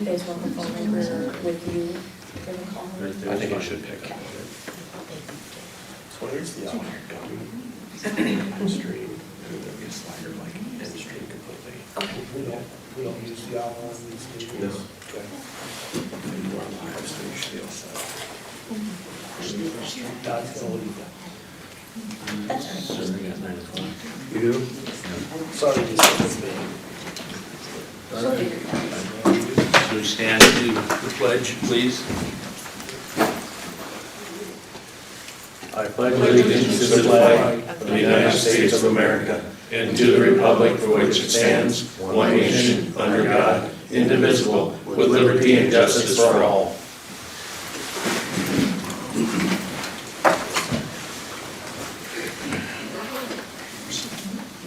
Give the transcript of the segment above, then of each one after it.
You guys want the phone number with you for the call? Right there. I think I should pick up. So where's the other Stream, and then get staggered like end stream completely. Okay. We don't use the owl on these meetings? No. Okay. And you are live, so you should be all set. God's gonna leave that. That's all So right. we got 9 o'clock. You do? Sorry to miss this meeting. She'll figure it out. So we stand to the pledge, please. I pledge allegiance to the flag of the United States of America and to the republic for which it stands, one nation, under God, indivisible, with liberty and justice for all.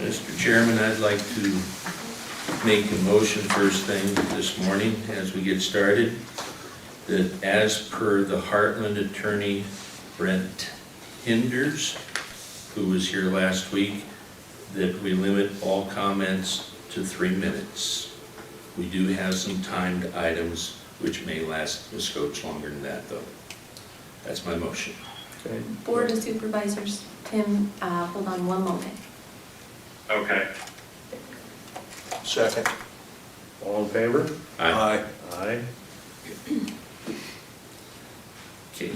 Mr. Chairman, I'd like to make a motion first thing this morning as we get started, that as per the Heartland attorney Brent Hinders, who was here last week, that we limit all comments to 3 minutes. We do have some timed items which may last a scotch longer than that, though. That's my motion. Okay. Board of Supervisors, Tim, hold on one moment. Okay. Second. All in favor? Aye. Aye. Okay.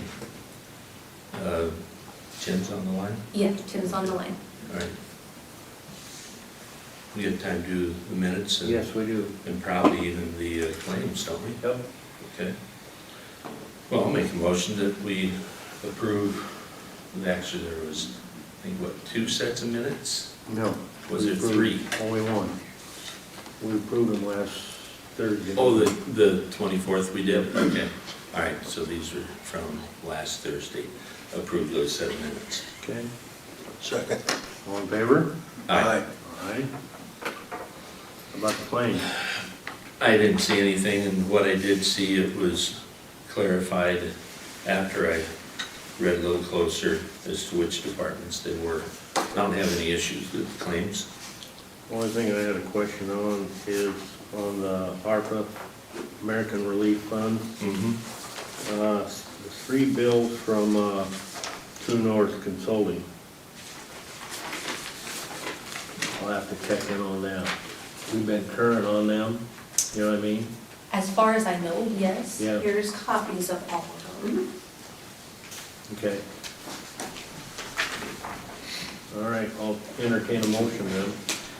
Tim's on the line? Yeah, Tim's on the line. All right. We have time to do the minutes and, Yes, we do. and probably even the claims, don't we? Yep. Okay. Well, I'll make a motion that we approve, actually there was, I think, what, 2 sets of minutes? No. Was we there approved 3? Only one. We approved them last Thursday. Oh, the 24th we did? Okay. All right, so these are from last Thursday. Approve those set of minutes. Okay. Second. All in favor? Aye. Aye. How about the claim? I didn't see anything, and what I did see, it was clarified after I read a little closer as to which departments they were. I don't have any issues with the claims. Only thing I had a question on is on the ARPA, American Relief Fund. The 3 bills from True North Consulting. I'll have to check in on that. We've been current on them, you know what I mean? As far as I know, yes. Yeah. Here's copies of all of them. Okay. All right, I'll entertain a motion then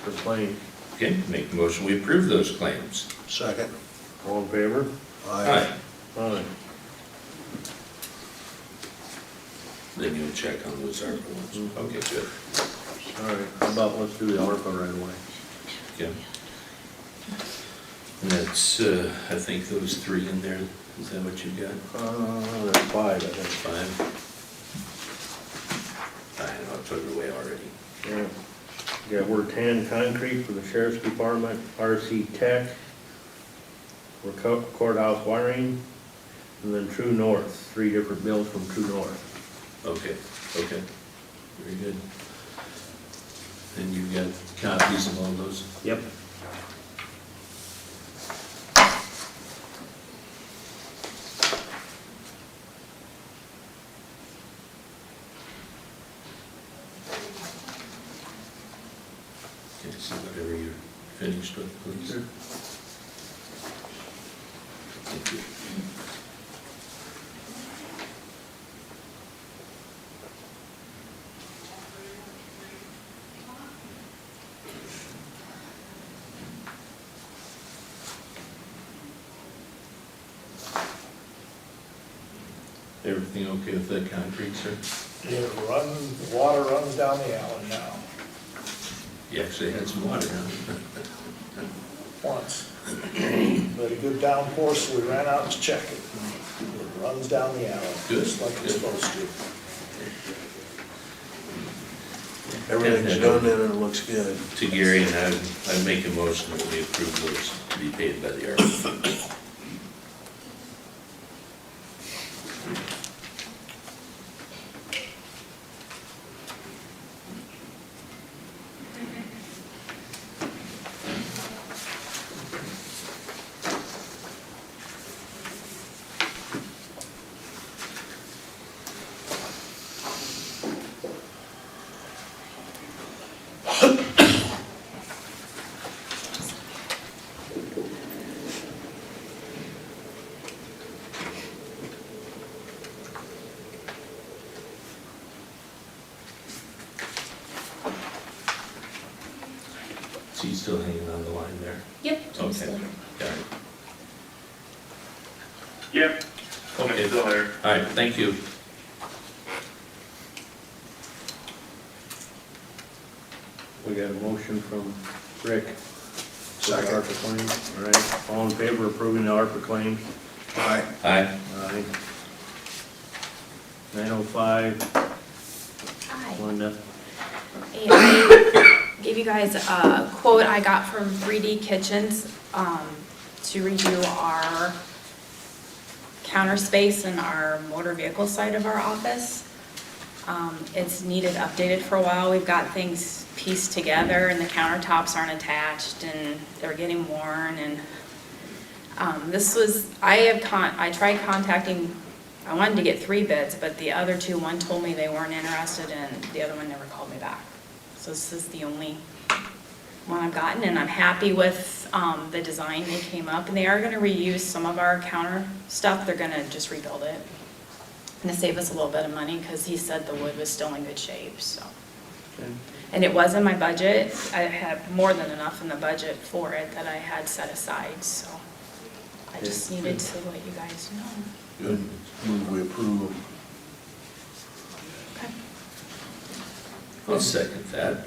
for claim. Okay, make the motion, we approve those claims. Second. All in favor? Aye. Aye. Then you'll check on those ARPA ones. Okay, good. All right, how about let's do the ARPA right away? Okay. And that's, I think those 3 in there. Is that what you got? There's 5, I think. 5? I know, I put it away already. Yeah. Got We're Tan Concrete for the Sheriff's Department, RC Tech, we're courthouse wiring, and then True North, 3 different bills from True North. Okay, okay. Very good. And you've got copies of all those? Yep. Okay, so whatever you're finished with, please. Sure. Thank you. Everything okay with that concrete, sir? The water runs down the alley now, You actually had some water down. once. But a good downpour, so we ran out to check it. It runs down the alley, Good, just like it's good. supposed to. Everything's done and it looks good. To Gary, and I make a motion that we approve those to be paid by the ARPA funds. still hanging on the line there? Yep. I'm Okay. still here. Got it. Yep, I'm Okay, still here. all right, thank you. We got a motion from Rick. Second. ARPA claims, all right. All in favor of approving the ARPA claims? Aye. Aye. Aye. 9:05, Hi. Linda. Hey, I gave you guys a quote I got from 3D Kitchens to redo our counter space in our motor vehicle side of our office. It's needed updated for a while. We've got things pieced together and the countertops aren't attached and they're getting worn and I tried contacting, I wanted to get 3 bids, but the other 2, one told me they weren't interested and the other one never called me back. So this is the only one I've gotten and I'm happy with the design they came up. And they are gonna reuse some of our counter stuff. They're gonna just rebuild it. And to save us a little bit of money because he said the wood was still in good shape, so. Okay. And it was in my budget. I had more than enough in the budget for it that I had set aside, so. I just needed to let you guys know. Good. Move we approve. Okay. I'll second that.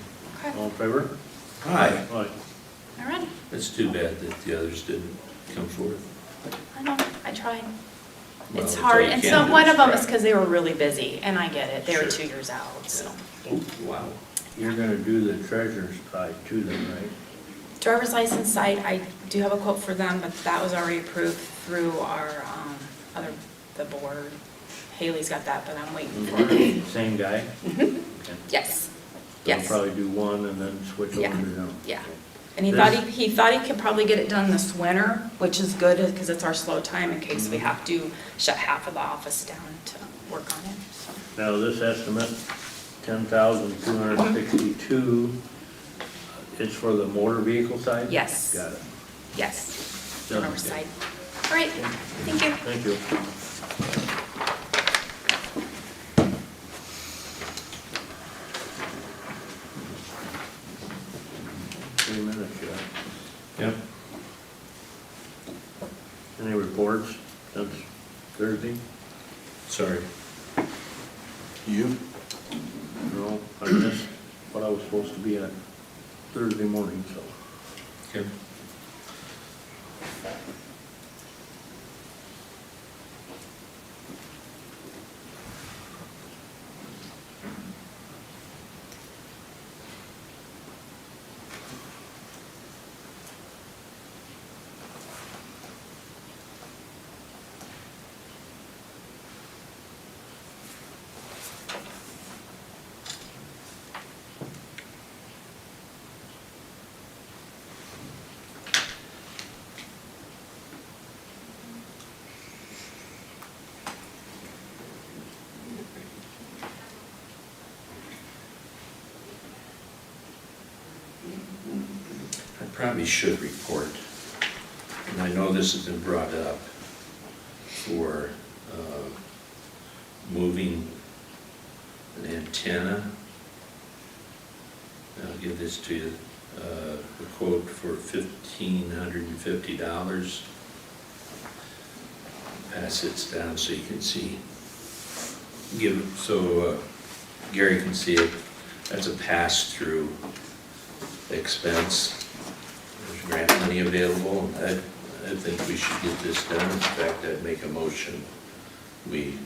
Okay. All in favor? Aye. Aye. All right. It's too bad that the others didn't come forward. I know, I tried. Well, It's that's hard, all you and can so do one is of them try. is because they were really busy, and I get it, they were Sure. 2 years out, so. Oh, wow. You're gonna do the treasurer's side too then, right? Driver's license site, I do have a quote for them, but that was already approved through our, the board. Haley's got that, but I'm waiting for it. Same guy? Mhm. Okay. Yes, They'll yes, probably do one and then switch over Yeah. to them. yeah. And he This- thought he could probably get it done this winter, which is good, because it's our slow time in case we have to shut half of the office down to work on it, so. Now, this estimate, 10,262, is for the motor vehicle side? Yes. Got it. Yes, Done. on our side. All right, thank you. Thank you. Three minutes yet. Yep. Any reports since Thursday? Sorry. You? No, I missed what I was supposed to be at Thursday morning, so. Okay. I probably should report, and I know this has been brought up for moving an antenna. I'll give this to you, a quote for $1,550. Pass it down so you can see. Gary can see it. That's a pass-through expense. There's grant money available. I think we should get this done. In fact, I'd make a motion. We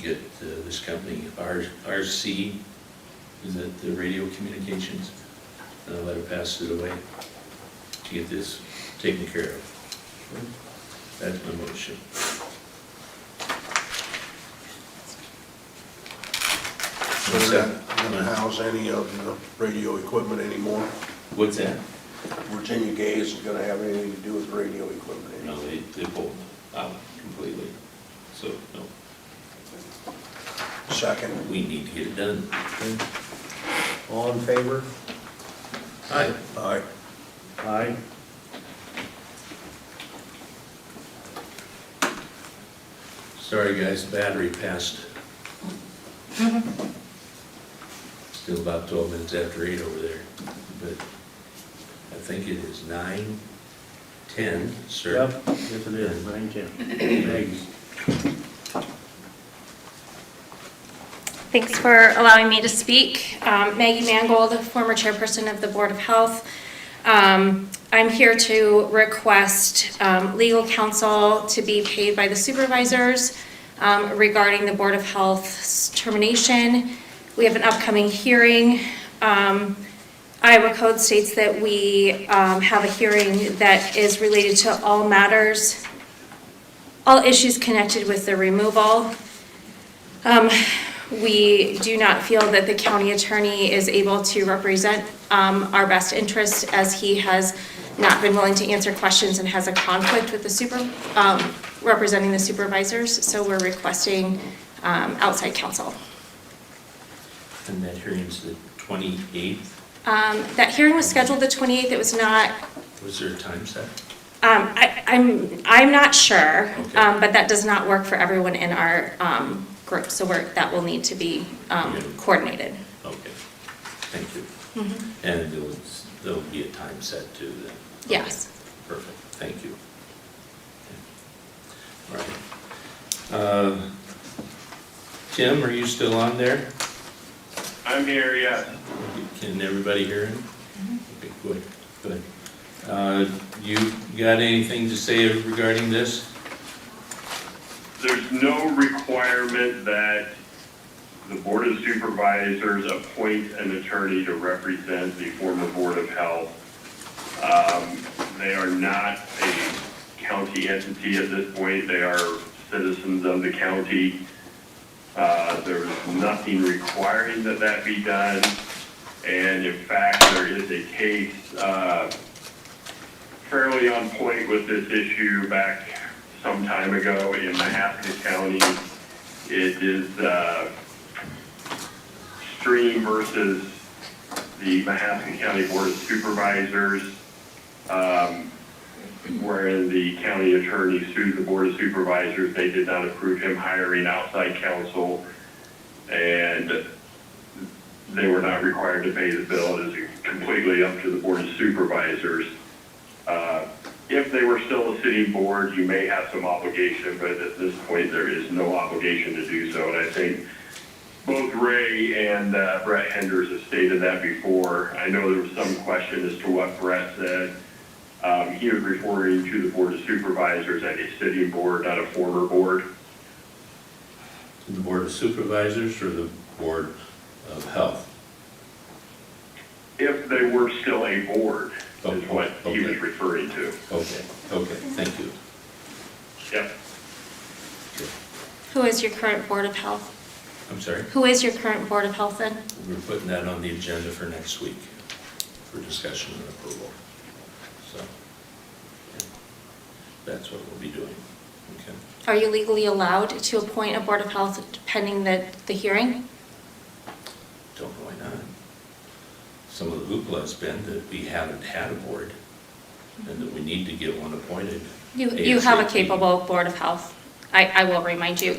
get this company, RC, is that the radio communications? And I'll let her pass it away to get this taken care of. That's my motion. So we're not gonna house any of the radio equipment anymore? What's that? Virginia Gay isn't gonna have anything to do with radio equipment No, anymore? they pulled out completely. So, no, Second. we need to get it done. Okay. All in favor? Aye. Aye. Aye. Sorry, guys, battery passed. Still about 12 minutes after 8 over there, but I think it is 9:10, sir. Yep, yes it is, 9:10. Thanks. Thanks for allowing me to speak. Maggie Mangold, former chairperson of the Board of Health. I'm here to request legal counsel to be paid by the supervisors regarding the Board of Health's termination. We have an upcoming hearing. Iowa Code states that we have a hearing that is related to all matters, all issues connected with the removal. We do not feel that the county attorney is able to represent our best interests, as he has not been willing to answer questions and has a conflict with the representing the supervisors. So we're requesting outside counsel. And that hearing's the 28th. That hearing was scheduled the 28th. It was not. Was there a time set? I'm not sure, Okay. but that does not work for everyone in our group. So that will need to be coordinated. Okay, thank you. Mm-hmm. And there'll be a time set too then? Yes. Okay, perfect, thank you. All right. Tim, are you still on there? I'm here, yeah. Can everybody hear him? Okay, good, good. You got anything to say regarding this? There's no requirement that the Board of Supervisors appoint an attorney to represent the former Board of Health. They are not a county entity at this point. They are citizens of the county. There is nothing requiring that be done. And in fact, there is a case fairly on point with this issue back some time ago in Mahaska County. It is Stream versus the Mahaska County Board of Supervisors, wherein the county attorney sued the Board of Supervisors. They did not approve him hiring outside counsel, and they were not required to pay the bill. It is completely up to the Board of Supervisors. If they were still a sitting board, you may have some obligation, but at this point, there is no obligation to do so. And I think both Ray and Brett Henders have stated that before. I know there was some question as to what Brett said. He was referring to the Board of Supervisors as a sitting board, not a former board. The Board of Supervisors or the Board of Health? If they were still a board, Oh, is what he was okay. referring to. Okay, thank you. Yep. Who is your current Board of Health? I'm sorry? Who is your current Board of Health then? We're putting that on the agenda for next week for discussion and approval. So, yeah, that's what we'll be doing. Okay. Are you legally allowed to appoint a Board of Health pending the hearing? Don't know why not. Some of the hoopla has been that we haven't had a board and that we need to get one appointed. You have a ASAP. capable Board of Health. I will remind you,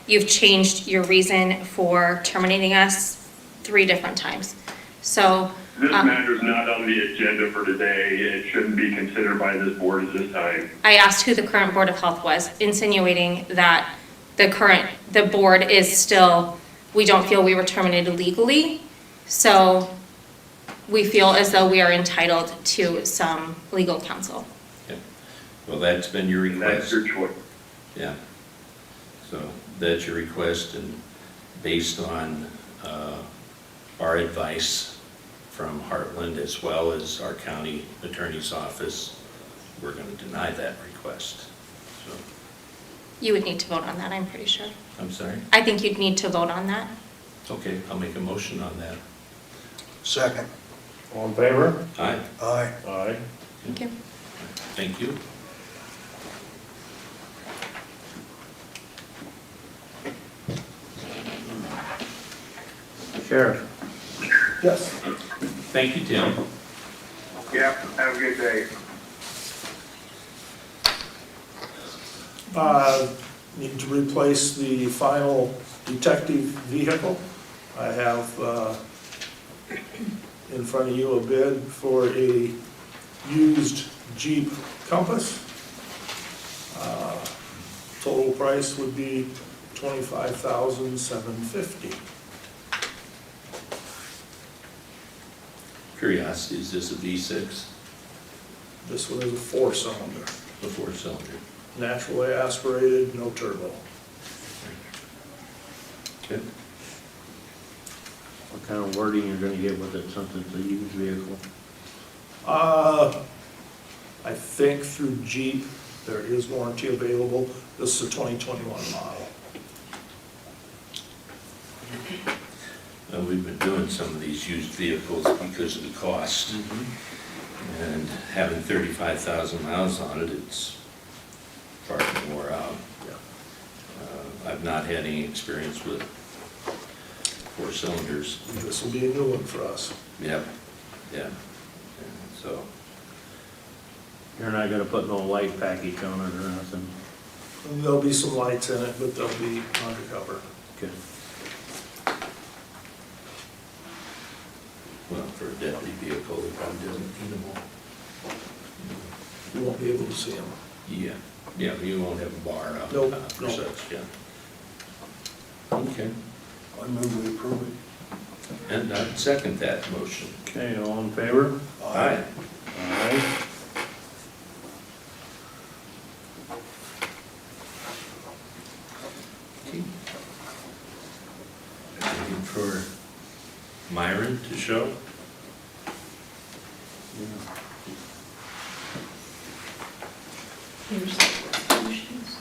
you've changed your reason for terminating us 3 different times. So. This matter is not on the agenda for today. It shouldn't be considered by this board at this time. I asked who the current Board of Health was, insinuating that the board is still, we don't feel we were terminated legally. So we feel as though we are entitled to some legal counsel. Yeah. Well, that's been your And that's request. your choice. Yeah. So that's your request, and based on our advice from Heartland as well as our county attorney's office, we're going to deny that request. So, You would need to vote on that, I'm pretty sure. I'm sorry? I think you'd need to vote on that. Okay, I'll make a motion on that. Second. All in favor? Aye. Aye. Aye. Thank you. Thank you. Sheriff? Yes. Thank you, Tim. Yep, have a good day. Need to replace the final detective vehicle. I have in front of you a bid for a used Jeep Compass. Total price would be $25,750. Curiosity, is this a V6? This one is a 4-cylinder, A 4-cylinder? naturally aspirated, no turbo. Okay. What kind of wording you're gonna get with it, since it's a used vehicle? I think through Jeep, there is warranty available. This is a 2021 model. We've been doing some of these used vehicles because of the cost. And having 35,000 miles on it, it's far from wore out. I've not had any experience with 4-cylinders. This will be a new one for us. Yep, yeah. And so, You're not gonna put no light package on it or nothing? And there'll be some lights in it, but they'll be undercover. Okay. well, for a deputy vehicle, it probably doesn't need them all. You won't be able to see them. Yeah, yeah, you won't have a bar out Nope, for nope. such, yeah. Okay, I move we approve it. and I'd second that motion. Okay, all in favor? Aye. Aye. Okay. Looking for Myron to show. Here's the resolutions.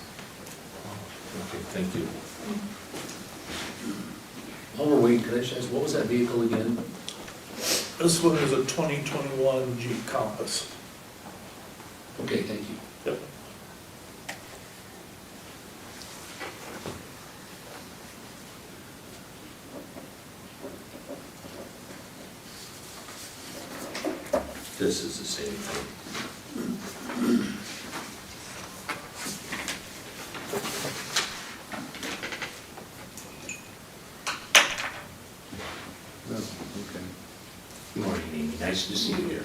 Okay, thank you. While we're waiting, could I just ask, what was that vehicle again? This one is a 2021 Jeep Compass. Okay, thank you. Yep. This is the same thing. No, okay. Good morning, Amy, nice to see you here.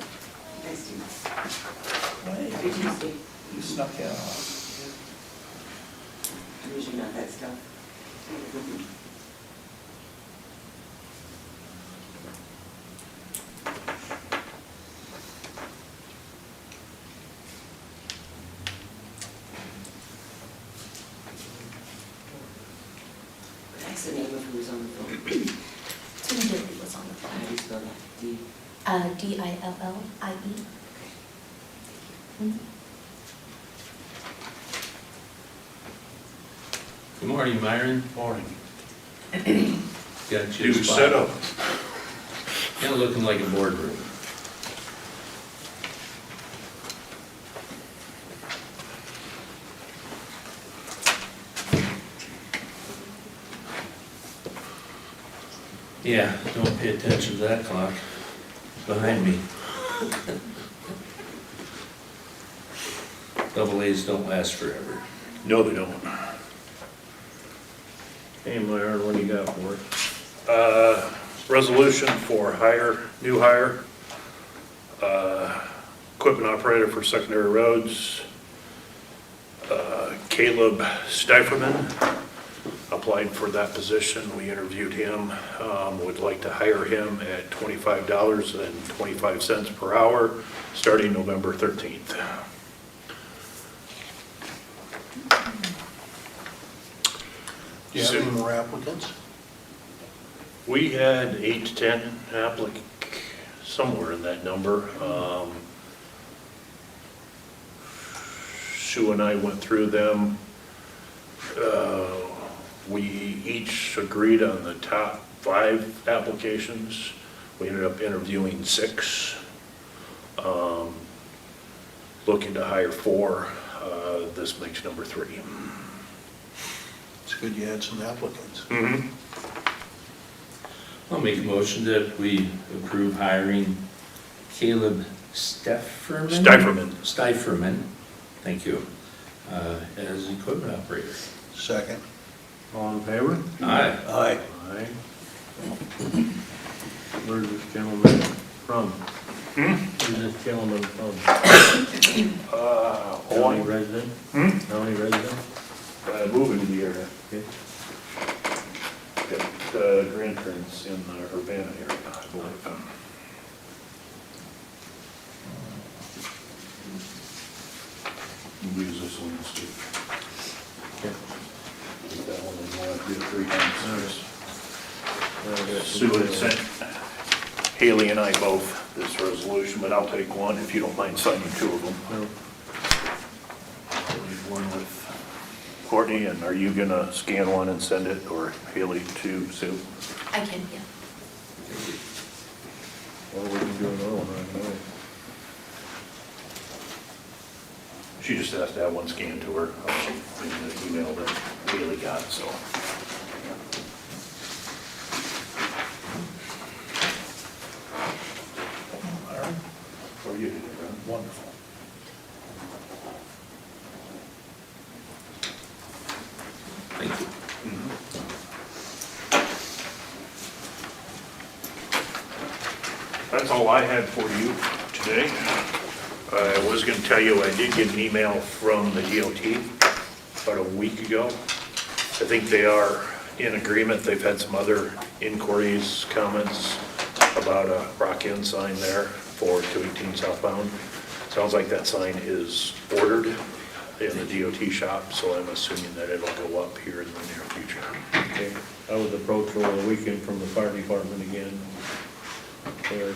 Nice to meet Hey, you. Did you see? you snuck in on us. Usually not that stuff. That's the name of who's on the phone. Tim Dilly was on the How do you phone. spell that? D? Dillie. Mhm. Good morning, Myron. Morning. Got you. New setup. Kind of looking like a boardroom. Yeah, don't pay attention to that clock behind me. Double A's don't last forever. No, they don't. Hey, Myron, what do you got for us? Resolution for new hire, equipment operator for secondary roads, Caleb Stiferman applied for that position. We interviewed him, would like to hire him at $25.25 per hour, starting November 13th. Do you have any more applicants? We had 8 to 10 somewhere in that number. Sue and I went through them. We each agreed on the top 5 applications. We ended up interviewing 6. Looking to hire 4. This makes number 3. It's good you had some applicants. Mm-hmm. I'll make a motion that we approve hiring Caleb Stiferman, thank you, as equipment operator. Second. All in favor? Aye. Aye. Aye. Where's this gentleman from? Is this gentleman from county Owen, resident? County resident? moving to the area. Okay. Got grandparents in the Urbana area, I believe. We'll use this one instead. Okay. Take that one and we'll have to do it 3 times. Well, Sue had sent Haley and I both this resolution, but I'll take one if you don't mind signing 2 of them. No. I'll leave one with Courtney, and are you gonna scan one and send it, or Haley to Sue? I can, yeah. Or we can do another one right away. She just has to have one scanned to her, in the email that Haley got, so. Aaron? Or you did it, Ron. Wonderful. Thank you. That's all I had for you today. I was gonna tell you, I did get an email from the DOT about a week ago. I think they are in agreement. They've had some other inquiries, comments about a rock-in sign there for 218 southbound. Sounds like that sign is ordered in the DOT shop, so I'm assuming that it'll go up here in the near future. Okay. I was approached over the weekend from the fire department again. They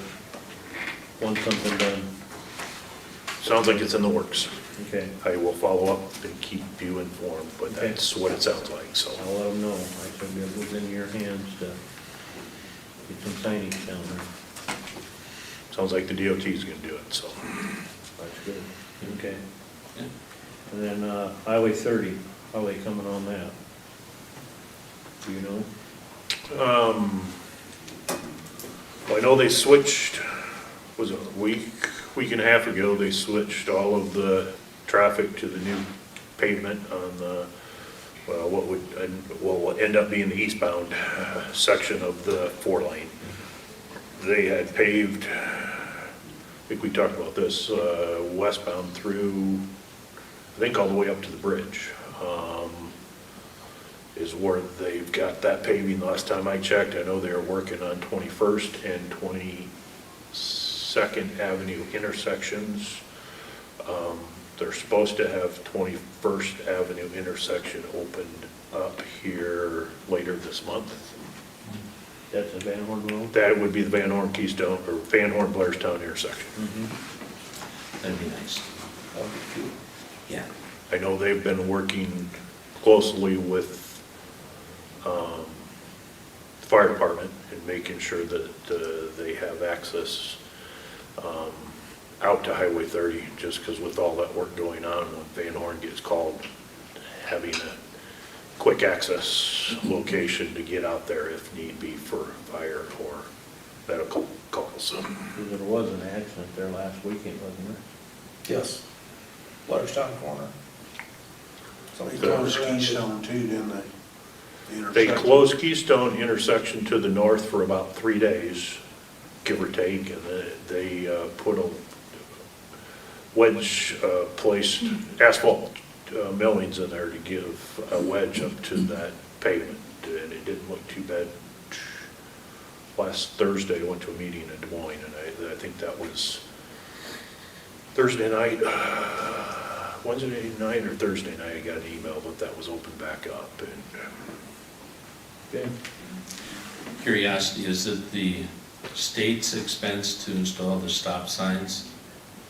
want something done. Sounds like it's in the works. Okay. I will follow up and keep you informed, but Okay. that's what it sounds like, so. I'll let them know. I said it was in your hands to get some signage down there. Sounds like the DOT is gonna do it, so. That's good. Okay. Yeah. And then, Highway 30, how are they coming on that? Do you know? Well, I know they switched, was it a week and a half ago, they switched all of the traffic to the new pavement on the, well, what end up being the eastbound section of the 4-lane. They had paved, I think we talked about this, westbound through, I think all the way up to the bridge, is where they've got that paving. The last time I checked, I know they were working on 21st and 22nd Avenue intersections. They're supposed to have 21st Avenue intersection opened up here later this month. That's a Van Horn Road? That would be the Van Horn Keystone, or Van Horn Blairstown intersection. That'd be nice. That would be cute. Yeah. I know they've been working closely with the fire department and making sure that they have access out to Highway 30, just because with all that work going on, when Van Horn gets called, having a quick access location to get out there if need be for fire or medical calls. There was an accident there last weekend, wasn't there? Yes. Blairstown corner. Somebody Close turned around. Keystone too, didn't they? The They intersection. closed Keystone intersection to the north for about 3 days, give or take, and then they put a wedge placed asphalt millings in there to give a wedge up to that pavement, and it didn't look too bad. Last Thursday, I went to a meeting in Des Moines, and I think that was Thursday night, Wednesday night or Thursday night, I got an email that was opened back up, and Okay. Curiosity, is it the state's expense to install the stop signs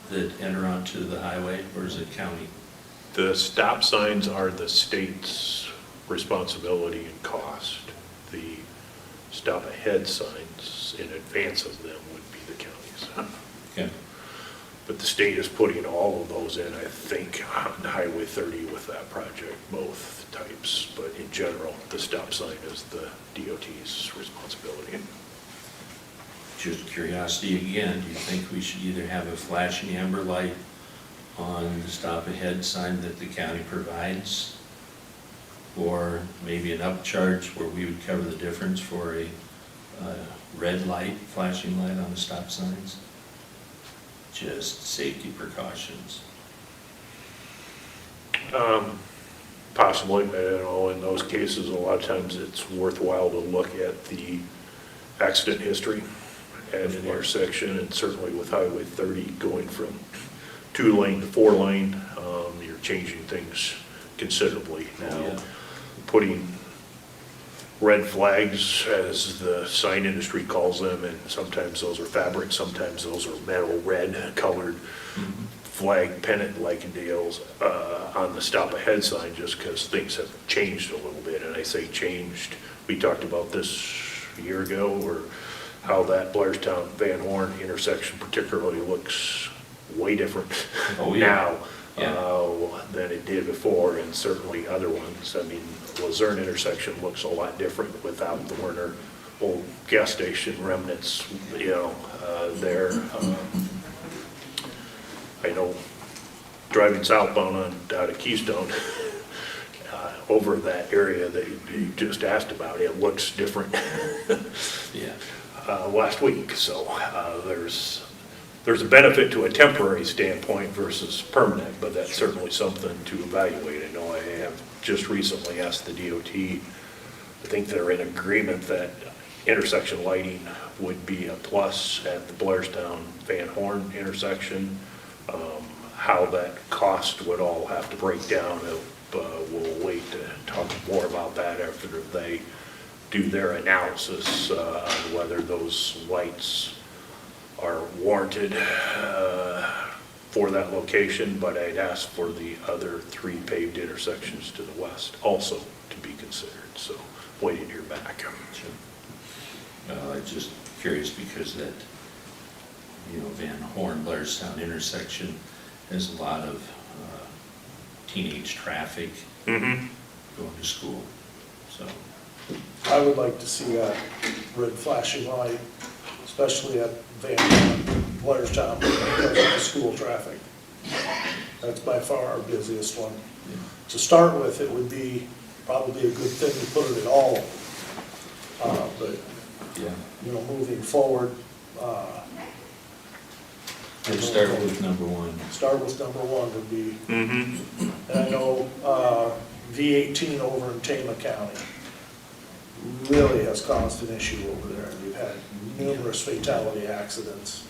that enter onto the highway, or is it county? the stop signs are the state's responsibility and cost. The stop ahead signs in advance of them would be the county's. Okay. But the state is putting all of those in, I think, on Highway 30 with that project, both types. But in general, the stop sign is the DOT's responsibility. Just curiosity again, do you think we should either have a flashing amber light on the stop ahead sign that the county provides, or maybe an upcharge where we would cover the difference for a red light, flashing light on the stop signs? just safety precautions? Possibly, in those cases, a lot of times it's worthwhile to look at the accident history at an intersection, and certainly with Highway 30 going from 2-lane to 4-lane, you're changing things considerably now. Yeah. Putting red flags, as the sign industry calls them, and sometimes those are fabric, sometimes those are metal red colored flag pennant-like deals on the stop ahead sign, just because things have changed a little bit. And I say changed, we talked about this a year ago, or how that Blairstown Van Horn intersection particularly looks way different Oh, yeah. now than it did before, and certainly other ones. I mean, Luzerne intersection looks a lot different without the Werner old gas station remnants, there. I know driving southbound out of Keystone, over that area that you just asked about, it looks different Yeah. last week. So there's a benefit to a temporary standpoint versus permanent, but that's certainly something to evaluate. I know I have just recently asked the DOT, I think they're in agreement that intersection lighting would be a plus at the Blairstown Van Horn intersection. How that cost would all have to break down, we'll wait to talk more about that after they do their analysis on whether those lights are warranted for that location. But I'd ask for the other 3 paved intersections to the west also to be considered, so waiting to hear back. I'm just curious because that, Van Horn, Blairstown intersection has a lot of teenage traffic going to school, so. I would like to see that red flashing light, especially at Van Horn, Blairstown, because of the school traffic. That's by far our busiest one. To start with, it would be probably a good thing to put it at all, but, Yeah. Moving forward, Let's start with number 1. start with number 1 would be, and I know V18 over in Tama County really has caused an issue over there. We've had numerous fatality accidents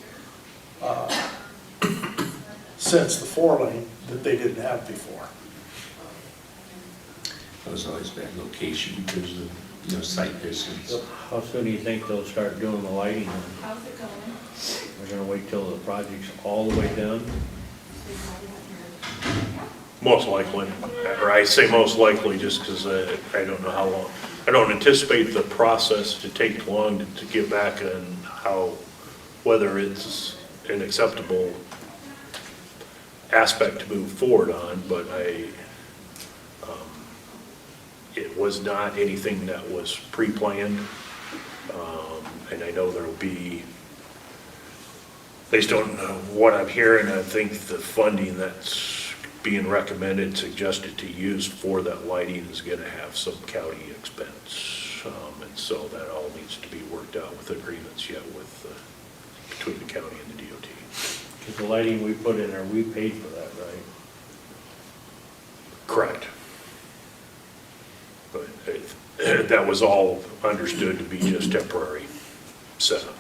since the 4-lane that they didn't have before. That was always a bad location because of, sight distance. Yep. How soon do you think they'll start doing the lighting? How's it going? We're gonna wait till the project's all the way done? Most likely, or I say most likely just because I don't know how long. I don't anticipate the process to take long to get back on whether it's an acceptable aspect to move forward on, but it was not anything that was pre-planned. And I know there'll be, based on what I'm hearing, I think the funding that's being recommended, suggested to use for that lighting is going to have some county expense. And so that all needs to be worked out with agreements yet between the county and the DOT. Because the lighting we put in there, we paid for that, right? Correct. But that was all understood to be just temporary setup.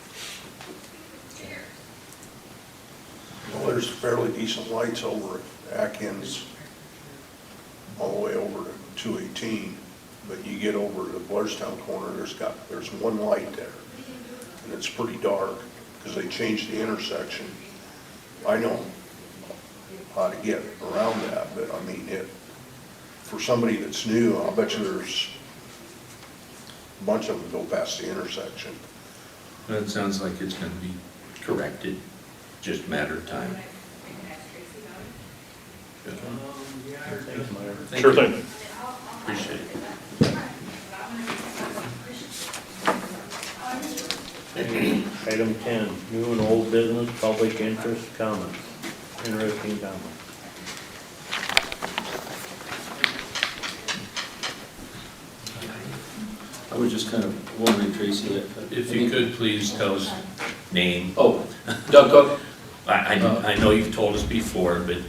Well, there's fairly decent lights over at Atkins, all the way over to 218, but you get over to the Blairstown corner, there's one light there, and it's pretty dark, because they changed the intersection. I know how to get around that, but I mean, for somebody that's new, I'll bet you there's a bunch of them go past the intersection. Well, it sounds like it's going to be corrected, just a matter of time. Good. Thanks, Myra. Thank Sure you. thing. Appreciate it. Item 10, new and old business, public interest comments. Interesting comments. I was just kind of wondering, Tracy, If you could please tell us name. Oh, Doug Cook, I know you've told us before, but, you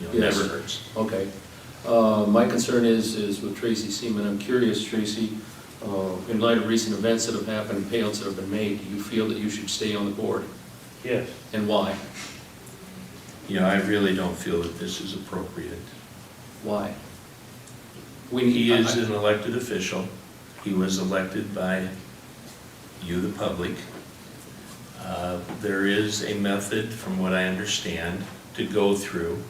know, it Yes. never hurts. Okay. My concern is with Tracy Seaman. I'm curious, Tracy, in light of recent events that have happened and payouts that have been made, do you feel that you should stay on the board? Yes. And why? You know, I really don't feel that this is appropriate. Why? He is an elected official. He was elected by you, the public. There is a method, from what I understand, to go through,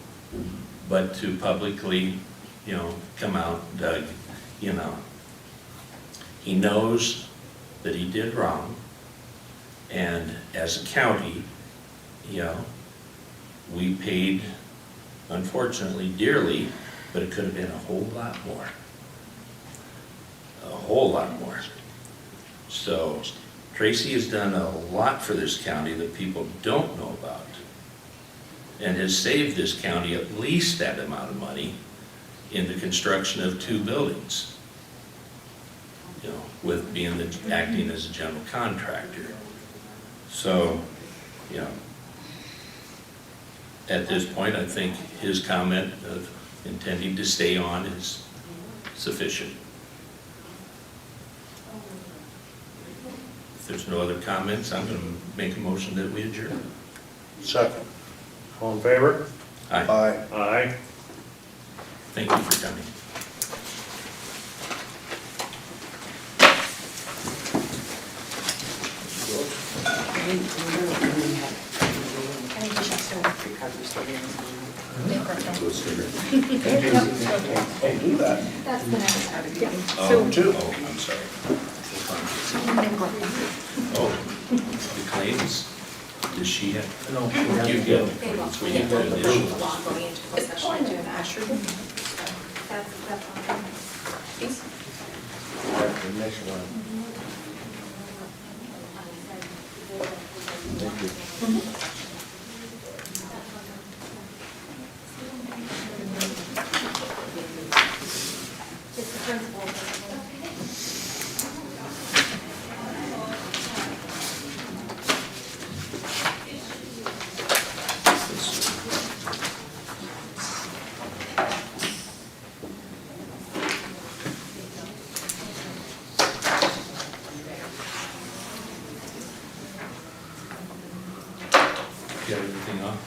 but to publicly, you know, come out, Doug, you know, he knows that he did wrong, and as a county, you know, we paid, unfortunately, dearly, but it could have been a whole lot more. A whole lot more. So Tracy has done a lot for this county that people don't know about, and has saved this county at least that amount of money in the construction of 2 buildings, you know, with being acting as a general contractor. So, you know, at this point, I think his comment of intending to stay on is sufficient. If there's no other comments, I'm going to make a motion that we adjourn. Second. All in favor? Aye. Aye. Aye. Thank you for coming. Don't do that. That's the next. Oh, I'm sorry. Oh, the claims? Does she have? No. You get claims, we have to initial. Got everything off?